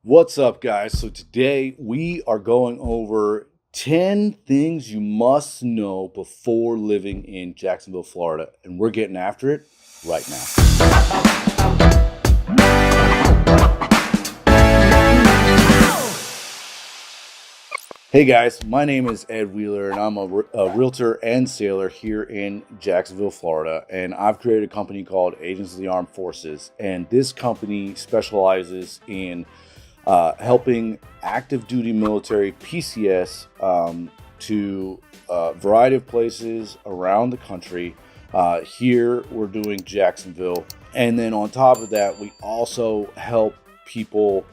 What's up, guys? So today we are going over 10 things you must know before living in Jacksonville, Florida, and we're getting after it right now. Hey guys, my name is Ed Wheeler and I'm a realtor and sailor here in Jacksonville, Florida. And I've created a company called Agents of the Armed Forces. And this company specializes in helping active duty military PCS to a variety of places around the country. Here we're doing Jacksonville. And then on top of that, we also help people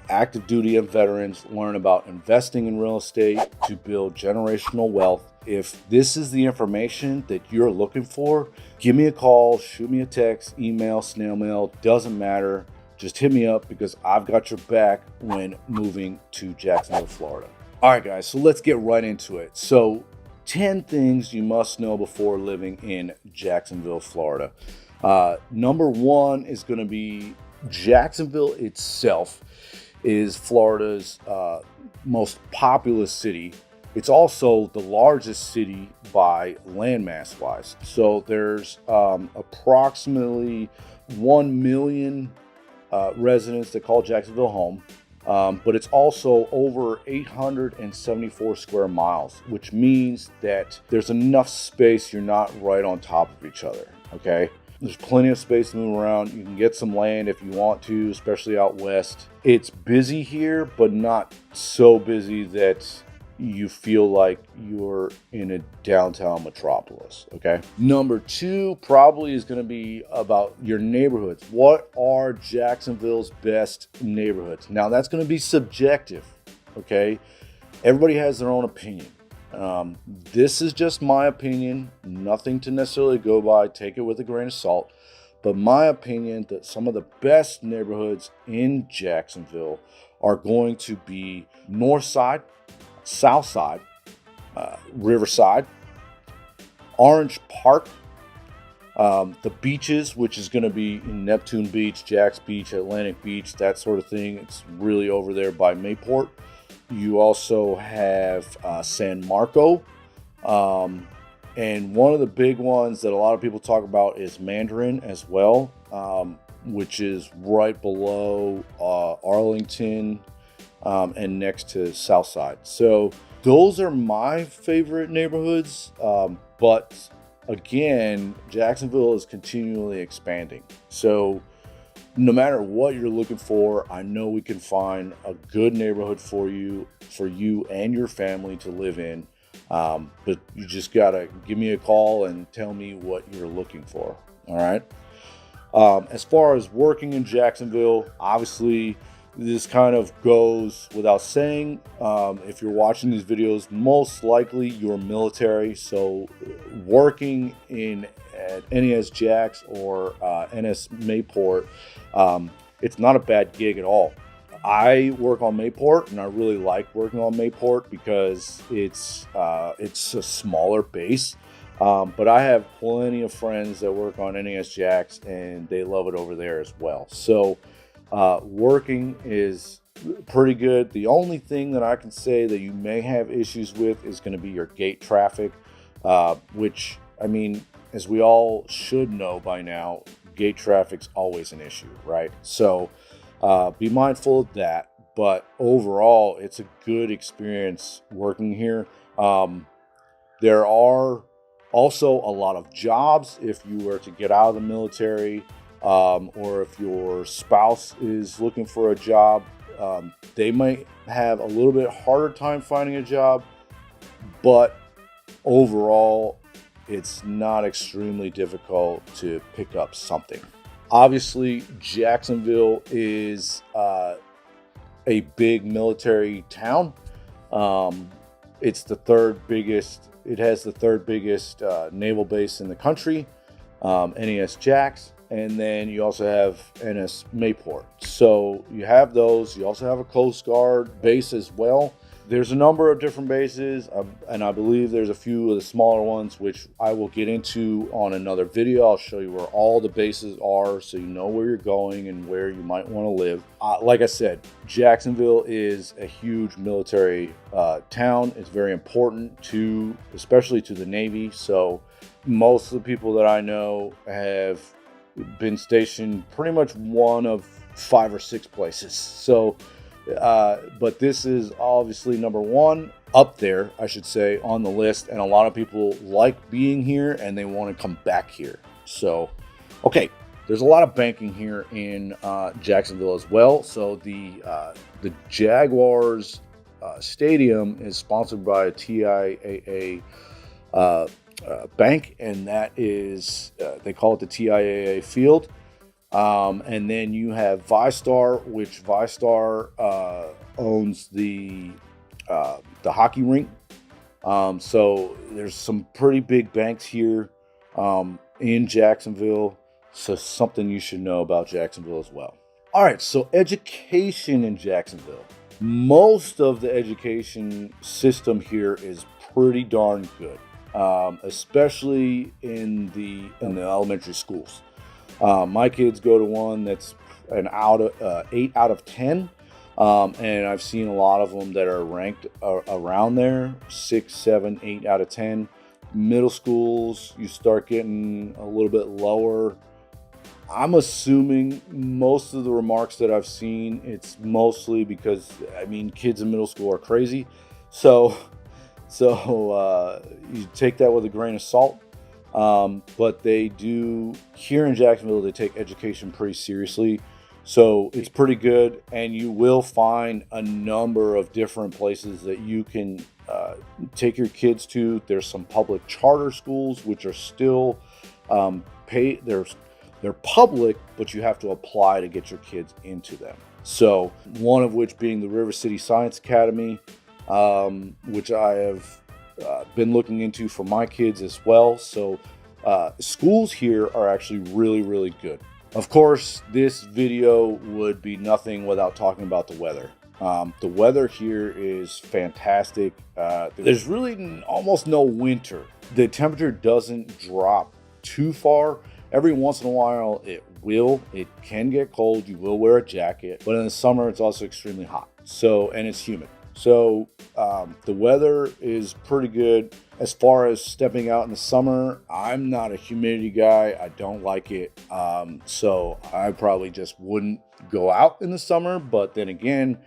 active duty and veterans learn about investing in real estate to build generational wealth. If this is the information that you're looking for, give me a call, shoot me a text, email, snail mail, doesn't matter. Just hit me up because I've got your back when moving to Jacksonville, Florida. All right, guys, so let's get right into it. So 10 things you must know before living in Jacksonville, Florida. Number one is going to be Jacksonville itself is Florida's most populous city. It's also the largest city by landmass wise. So there's approximately 1 million residents that call Jacksonville home. But it's also over 874 square miles, which means that there's enough space you're not right on top of each other, okay? There's plenty of space to move around. You can get some land if you want to, especially out west. It's busy here, but not so busy that you feel like you're in a downtown metropolis, okay? Number two probably is going to be about your neighborhoods. What are Jacksonville's best neighborhoods? Now, that's going to be subjective, okay? Everybody has their own opinion. This is just my opinion, nothing to necessarily go by, take it with a grain of salt. But my opinion that some of the best neighborhoods in Jacksonville are going to be North Side, South Side, Riverside, Orange Park, the beaches, which is going to be Neptune Beach, Jax Beach, Atlantic Beach, that sort of thing. It's really over there by Mayport. You also have San Marco. And one of the big ones that a lot of people talk about is Mandarin as well, which is right below Arlington and next to Southside. So those are my favorite neighborhoods. But again, Jacksonville is continually expanding. So no matter what you're looking for, I know we can find a good neighborhood for you and your family to live in. But you just gotta give me a call and tell me what you're looking for. All right. As far as working in Jacksonville, obviously this kind of goes without saying. If you're watching these videos, most likely you're military. So working at NES Jax or NS Mayport, it's not a bad gig at all. I work on Mayport, and I really like working on Mayport because it's a smaller base. But I have plenty of friends that work on NES Jax, and they love it over there as well. So working is pretty good. The only thing that I can say that you may have issues with is going to be your gate traffic, which, I mean, as we all should know by now, gate traffic's always an issue, right? So be mindful of that. But overall, it's a good experience working here. There are also a lot of jobs if you were to get out of the military, or if your spouse is looking for a job. They might have a little bit harder time finding a job, but overall, it's not extremely difficult to pick up something. Obviously, Jacksonville is a big military town. It's the third biggest. It has the third biggest naval base in the country, NES Jax, and then you also have NS Mayport. So you have those. You also have a Coast Guard base as well. there's a number of different bases, and I believe there's a few of the smaller ones, which I will get into on another video. I'll show you where all the bases are so you know where you're going and where you might want to live. Like I said, Jacksonville is a huge military town. It's very important especially to the Navy. So most of the people that I know have been stationed pretty much one of 5 or 6 places. So but this is obviously number one up there, I should say, on the list. And a lot of people like being here and they want to come back here. So, okay, there's a lot of banking here in Jacksonville as well. So the Jaguars stadium is sponsored by a TIAA bank, and that is they call it the TIAA Field. And then you have ViStar, which ViStar owns the hockey rink. So there's some pretty big banks here in Jacksonville. So something you should know about Jacksonville as well. All right, so education in Jacksonville. Most of the education system here is pretty darn good, especially in the elementary schools. My kids go to one that's an 8 out of 10, and I've seen a lot of them that are ranked around there, 6, 7, 8 out of 10. Middle schools, you start getting a little bit lower. I'm assuming most of the remarks that I've seen, it's mostly because, I mean, kids in middle school are crazy. So you take that with a grain of salt. But they do, here in Jacksonville, they take education pretty seriously. So it's pretty good, and you will find a number of different places that you can take your kids to. There's some public charter schools, which are still paid. They're public, but you have to apply to get your kids into them. So one of which being the River City Science Academy, which I have been looking into for my kids as well. So schools here are actually really, really good. Of course, this video would be nothing without talking about the weather. The weather here is fantastic. There's really almost no winter. The temperature doesn't drop too far. Every once in a while it can get cold. You will wear a jacket, but in the summer it's also extremely hot. And it's humid. So the weather is pretty good. As far as stepping out in the summer, I'm not a humidity guy. I don't like it. So I probably just wouldn't go out in the summer. But then again,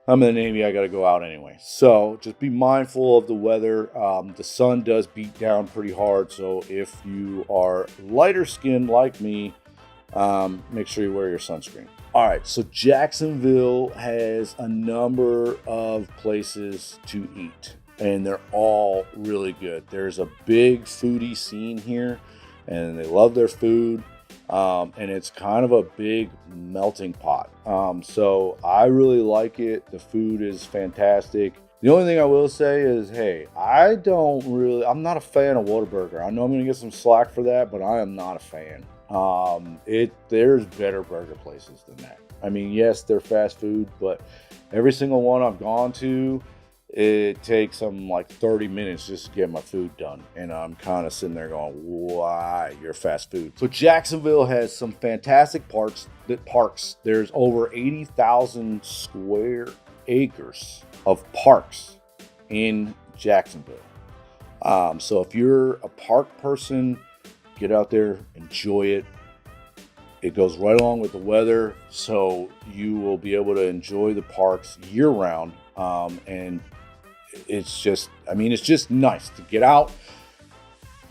I'm in the Navy. I got to go out anyway. So just be mindful of the weather. The sun does beat down pretty hard. So if you are lighter skinned like me, make sure you wear your sunscreen. All right, so Jacksonville has a number of places to eat, and they're all really good. There's a big foodie scene here, and they love their food, and it's kind of a big melting pot. So I really like it. The food is fantastic. The only thing I will say is, hey, I'm not a fan of Whataburger. I know I'm going to get some slack for that, but I am not a fan. There's better burger places than that. I mean, yes, they're fast food, but every single one I've gone to, it takes them like 30 minutes just to get my food done. And I'm kind of sitting there going, why, you're fast food. So Jacksonville has some fantastic parks. There's over 80,000 square acres of parks in Jacksonville. So if you're a park person, get out there, enjoy it. It goes right along with the weather, so you will be able to enjoy the parks year round. And it's just nice to get out,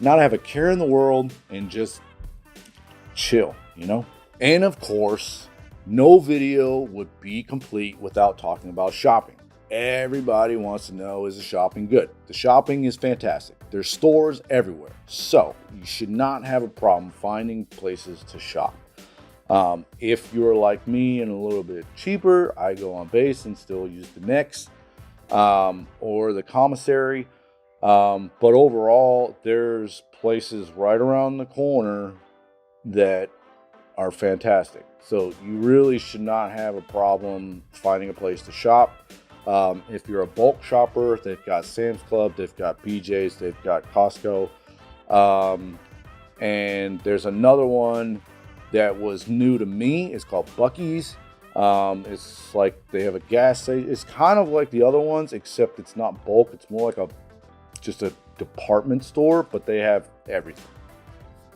not have a care in the world, and just chill, you know? And of course, no video would be complete without talking about shopping. Everybody wants to know, is the shopping good? The shopping is fantastic. There's stores everywhere. So you should not have a problem finding places to shop. If you're like me and a little bit cheaper, I go on base and still use the Next or the commissary. But overall, there's places right around the corner that are fantastic. So you really should not have a problem finding a place to shop. If you're a bulk shopper, they've got Sam's Club, they've got BJ's, they've got Costco. And there's another one that was new to me. It's called Buc-ee's. It's like they have a gas station. It's kind of like the other ones, except it's not bulk. It's more like just a department store, but they have everything.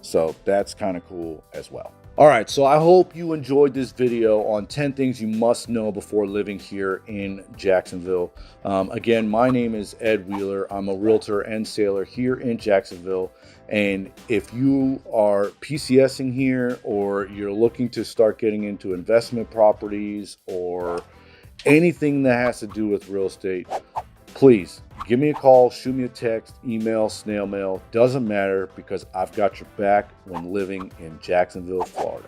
So that's kind of cool as well. All right, so I hope you enjoyed this video on 10 things you must know before living here in Jacksonville. Again, my name is Ed Wheeler. I'm a realtor and sailor here in Jacksonville. And if you are PCSing here, or you're looking to start getting into investment properties or anything that has to do with real estate, please give me a call, shoot me a text, email, snail mail, doesn't matter, because I've got your back when living in Jacksonville, Florida.